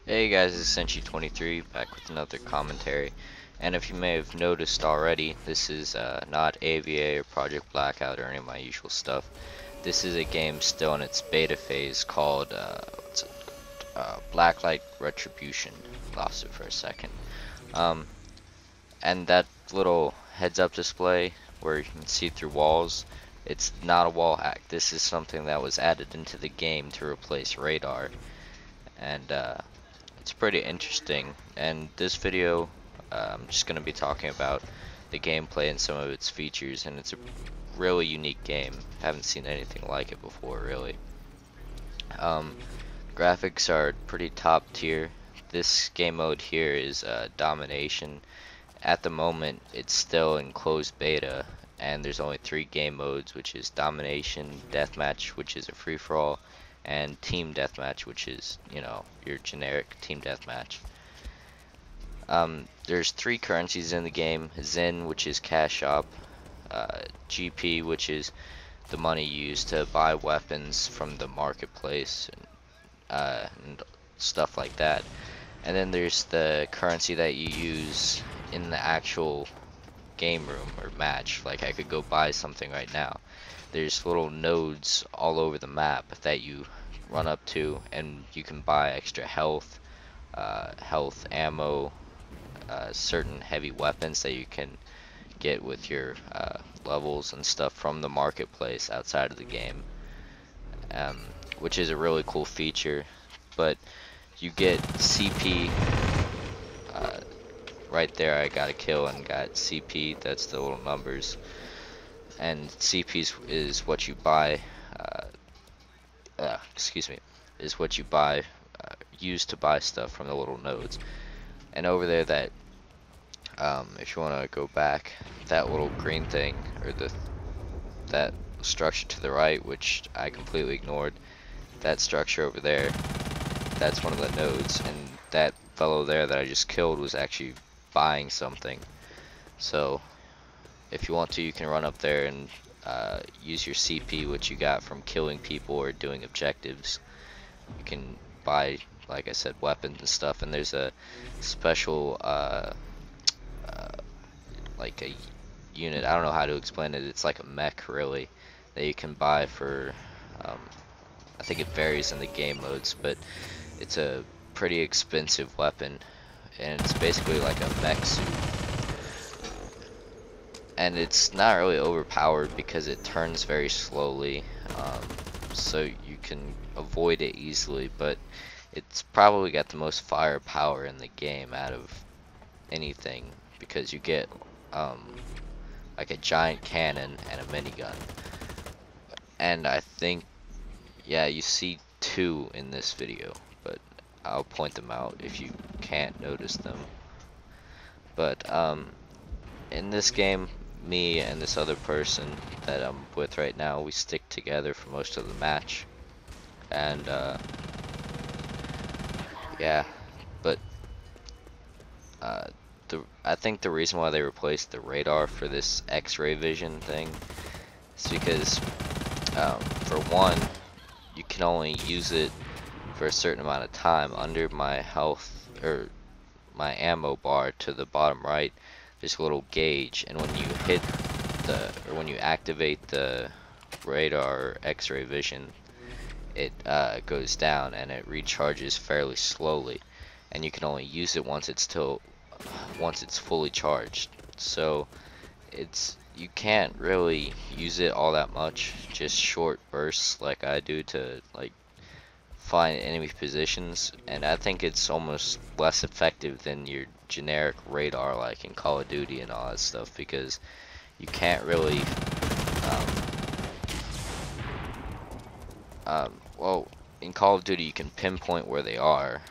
Hey guys, it's Senshi23 back with another commentary. And if you may have noticed already, this is not AVA or Project Blackout or any of my usual stuff. This is a game still in its beta phase called Blacklight Retribution. Lost it for a second. Um, and that little heads-up display where you can see through walls, it's not a wall hack. This is something that was added into the game to replace radar. And it's pretty interesting. And this video, I'm just going to be talking about the gameplay and some of its features, and it's a really unique game. Haven't seen anything like it before, really. Um, Graphics are pretty top tier. This game mode here is Domination. At the moment, it's still in closed beta, and there's only 3 game modes, which is Domination, Deathmatch, which is a free-for-all, and Team Deathmatch, which is, you know, your generic Team Deathmatch. There's 3 currencies in the game: Zen, which is cash shop, GP, which is the money used to buy weapons from the marketplace, and stuff like that. And then there's the currency that you use in the actual game room or match. Like, I could go buy something right now. There's little nodes all over the map that you run up to, and you can buy extra health, ammo, certain heavy weapons that you can get with your levels and stuff from the marketplace outside of the game, um, which is a really cool feature. But you get CP. Right there, I got a kill and got CP. That's the little numbers, and CP is what you buy. Excuse me, is what you buy, use to buy stuff from the little nodes. And over there, that if you want to go back, that little green thing, or that structure to the right, which I completely ignored, that structure over there, that's one of the nodes, and that fellow there that I just killed was actually buying something. So if you want to, you can run up there and use your CP, which you got from killing people or doing objectives. You can buy, like I said, weapons and stuff, and there's a special like a unit, I don't know how to explain it, it's like a mech really, that you can buy for, um, I think it varies in the game modes, but it's a pretty expensive weapon, and it's basically like a mech suit. And it's not really overpowered because it turns very slowly, so you can avoid it easily, but it's probably got the most firepower in the game out of anything, because you get like a giant cannon and a minigun. And I think, yeah, you see 2 in this video, but I'll point them out if you can't notice them. But in this game, me and this other person that I'm with right now, we stick together for most of the match. And yeah, but I think the reason why they replaced the radar for this X-ray vision thing is because, for one, you can only use it for a certain amount of time. Under my health, or my ammo bar to the bottom right, there's a little gauge, and when you hit or when you activate the radar or X-ray vision, it goes down and it recharges fairly slowly, and you can only use it once it's fully charged. So you can't really use it all that much, just short bursts like I do to like find enemy positions, and I think it's almost less effective than your generic radar like in Call of Duty and all that stuff, because you can't really well, in Call of Duty you can pinpoint where they are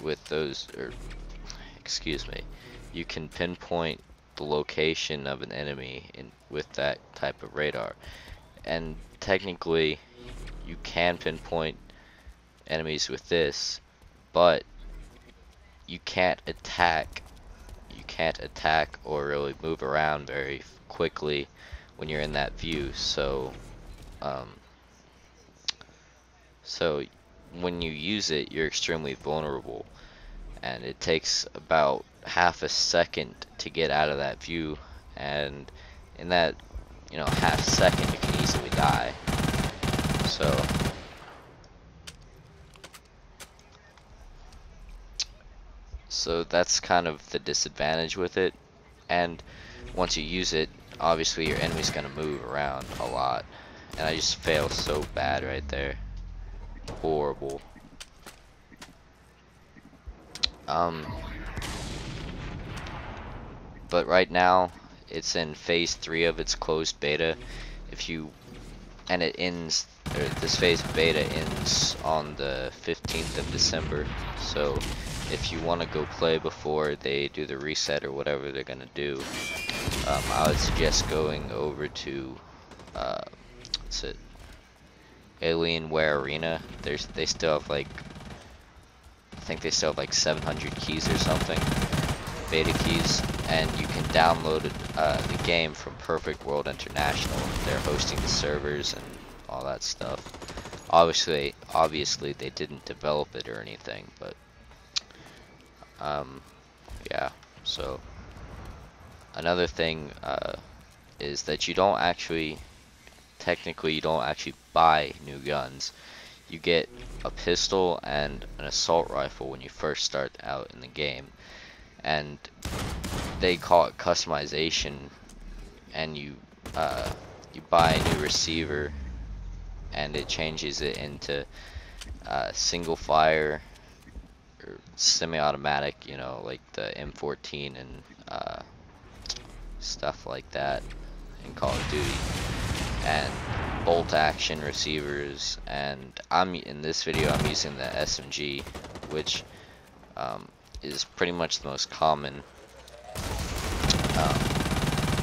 with those, or excuse me, you can pinpoint the location of an enemy with that type of radar, and technically you can pinpoint enemies with this, but you can't attack or really move around very quickly when you're in that view. So um, so when you use it, you're extremely vulnerable, and it takes about half a second to get out of that view, and in that, you know, half second you can easily die. So that's kind of the disadvantage with it. And once you use it, obviously your enemy's gonna move around a lot, and I just fail so bad right there. Horrible. But right now it's in phase 3 of its closed beta. If you and it ends, or this phase of beta ends on the 15th of December. So if you want to go play before they do the reset or whatever they're gonna do, I would suggest going over to what's it, Alienware Arena. They still have like, I think they still have like 700 keys or something, beta keys, and you can download the game from Perfect World International. They're hosting the servers and all that stuff. Obviously they didn't develop it or anything, but yeah. So another thing is that technically you don't actually buy new guns. You get a pistol and an assault rifle when you first start out in the game, and they call it customization, and you buy a new receiver and it changes it into single fire or semi-automatic, you know, like the M14 and stuff like that in Call of Duty, and bolt action receivers. And in this video I'm using the SMG, which is pretty much the most common.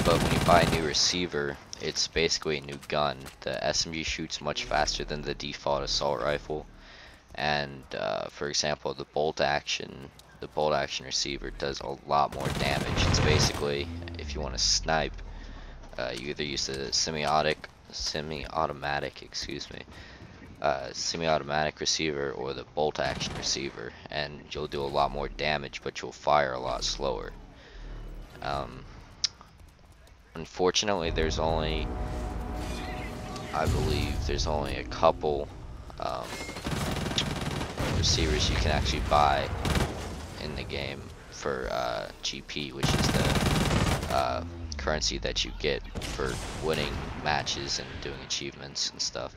But when you buy a new receiver, it's basically a new gun. The SMG shoots much faster than the default assault rifle, and for example, the bolt action receiver does a lot more damage. It's basically, if you want to snipe, you either use the semi-automatic, semi-automatic receiver or the bolt action receiver, and you'll do a lot more damage, but you'll fire a lot slower. Unfortunately, I believe there's only a couple receivers you can actually buy in the game for GP, which is the currency that you get for winning matches and doing achievements and stuff.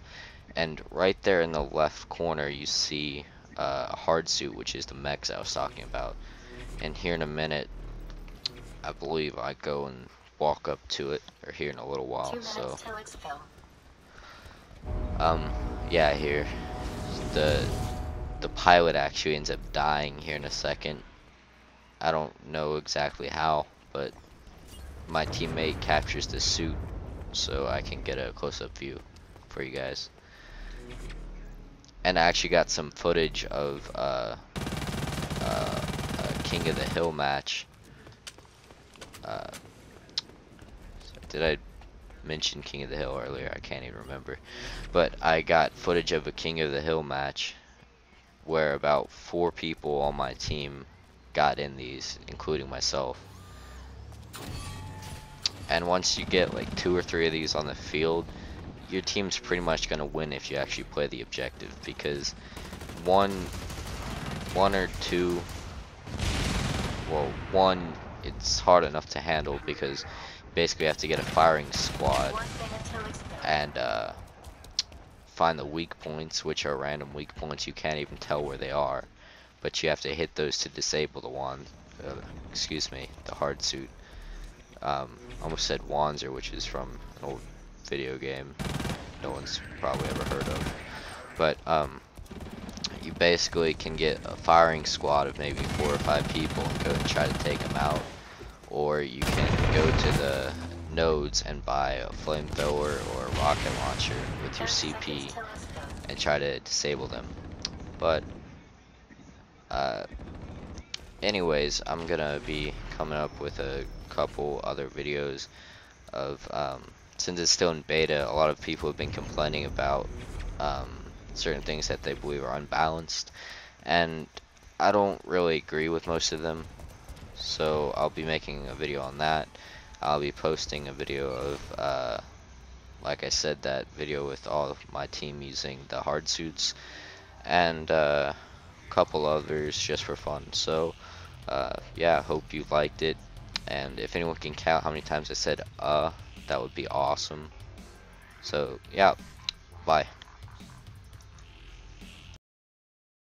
And right there in the left corner you see a hard suit, which is the mechs I was talking about. And here in a minute, I believe I go and walk up to it, or here in a little while. So yeah, here the pilot actually ends up dying here in a second. I don't know exactly how, but my teammate captures the suit so I can get a close-up view for you guys. And I actually got some footage of a King of the Hill match. Did I mention King of the Hill earlier? I can't even remember. But I got footage of a King of the Hill match where about 4 people on my team got in these, including myself. And once you get like 2 or 3 of these on the field, your team's pretty much gonna win if you actually play the objective, because one or two, well, one, it's hard enough to handle because basically you have to get a firing squad and find the weak points, which are random weak points. You can't even tell where they are, but you have to hit those to disable the wand. The hard suit. Almost said Wanzer, which is from an old video game no one's probably ever heard of. But you basically can get a firing squad of maybe 4 or 5 people and go and try to take them out, or you can go to the nodes and buy a flamethrower or a rocket launcher with your CP and try to disable them. But anyways, I'm gonna be coming up with a couple other videos of since it's still in beta, a lot of people have been complaining about certain things that they believe are unbalanced, and I don't really agree with most of them. So I'll be making a video on that. I'll be posting a video of like I said, that video with all of my team using the hard suits, and a couple others just for fun. So yeah, hope you liked it, and if anyone can count how many times I said that would be awesome. So yeah, bye.